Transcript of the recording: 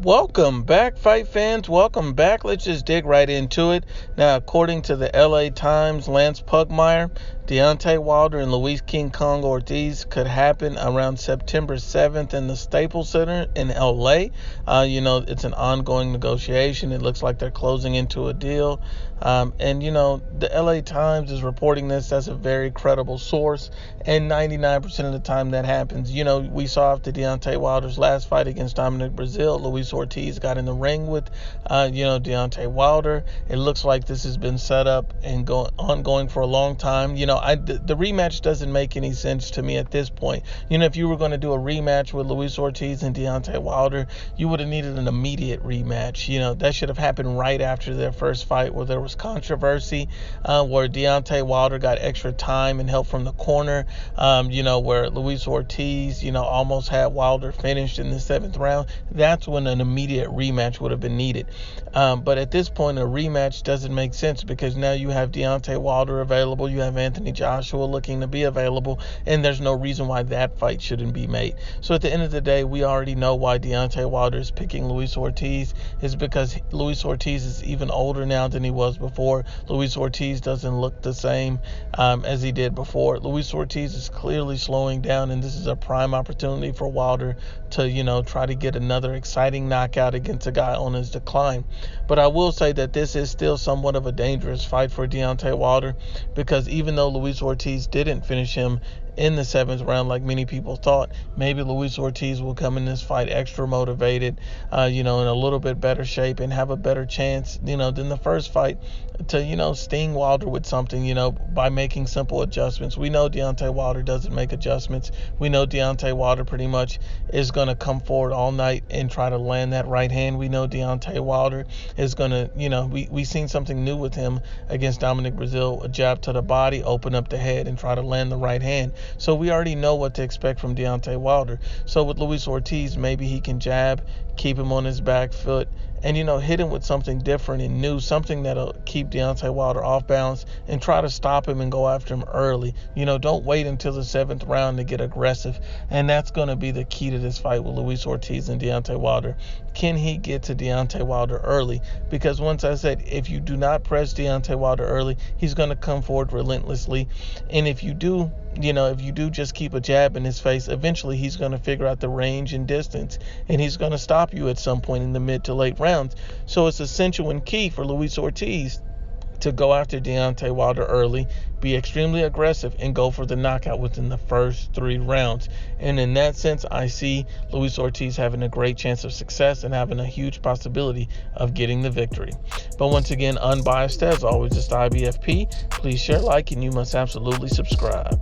Welcome back, fight fans. Welcome back. Let's just dig right into it. Now, according to the LA Times, Lance Pugmire, Deontay Wilder and Luis King Kong Ortiz could happen around September 7th in the Staples Center in LA. It's an ongoing negotiation. It looks like they're closing into a deal. The LA Times is reporting this as a very credible source, and 99% of the time that happens. We saw after Deontay Wilder's last fight against Dominic Breazeale, Luis Ortiz got in the ring with, Deontay Wilder. It looks like this has been set up and ongoing for a long time. The rematch doesn't make any sense to me at this point. If you were going to do a rematch with Luis Ortiz and Deontay Wilder, you would have needed an immediate rematch. That should have happened right after their first fight, where there was controversy, where Deontay Wilder got extra time and help from the corner, where Luis Ortiz, almost had Wilder finished in the 7th round. That's when an immediate rematch would have been needed. But at this point, a rematch doesn't make sense, because now you have Deontay Wilder available, you have Anthony Joshua looking to be available, and there's no reason why that fight shouldn't be made. So at the end of the day, we already know why Deontay Wilder is picking Luis Ortiz. Is because Luis Ortiz is even older now than he was before. Luis Ortiz doesn't look the same as he did before. Luis Ortiz is clearly slowing down, and this is a prime opportunity for Wilder to, try to get another exciting knockout against a guy on his decline. But I will say that this is still somewhat of a dangerous fight for Deontay Wilder, because even though Luis Ortiz didn't finish him in the 7th round like many people thought, maybe Luis Ortiz will come in this fight extra motivated, in a little bit better shape, and have a better chance, than the first fight to, sting Wilder with something, by making simple adjustments. We know Deontay Wilder doesn't make adjustments. We know Deontay Wilder pretty much is going to come forward all night and try to land that right hand. We know Deontay Wilder is going to, we seen something new with him against Dominic Breazeale, a jab to the body, open up the head, and try to land the right hand. So we already know what to expect from Deontay Wilder. So with Luis Ortiz, maybe he can jab, keep him on his back foot, and, hit him with something different and new, something that'll keep Deontay Wilder off balance, and try to stop him and go after him early. Don't wait until the 7th round to get aggressive. And that's going to be the key to this fight with Luis Ortiz and Deontay Wilder. Can he get to Deontay Wilder early? Because once I said, if you do not press Deontay Wilder early, he's going to come forward relentlessly. And if you do, just keep a jab in his face, eventually he's going to figure out the range and distance, and he's going to stop you at some point in the mid to late rounds. So it's essential and key for Luis Ortiz to go after Deontay Wilder early, be extremely aggressive, and go for the knockout within the first 3 rounds. And in that sense, I see Luis Ortiz having a great chance of success and having a huge possibility of getting the victory. But once again, unbiased as always, it's IBFP. Please share, like, and you must absolutely subscribe.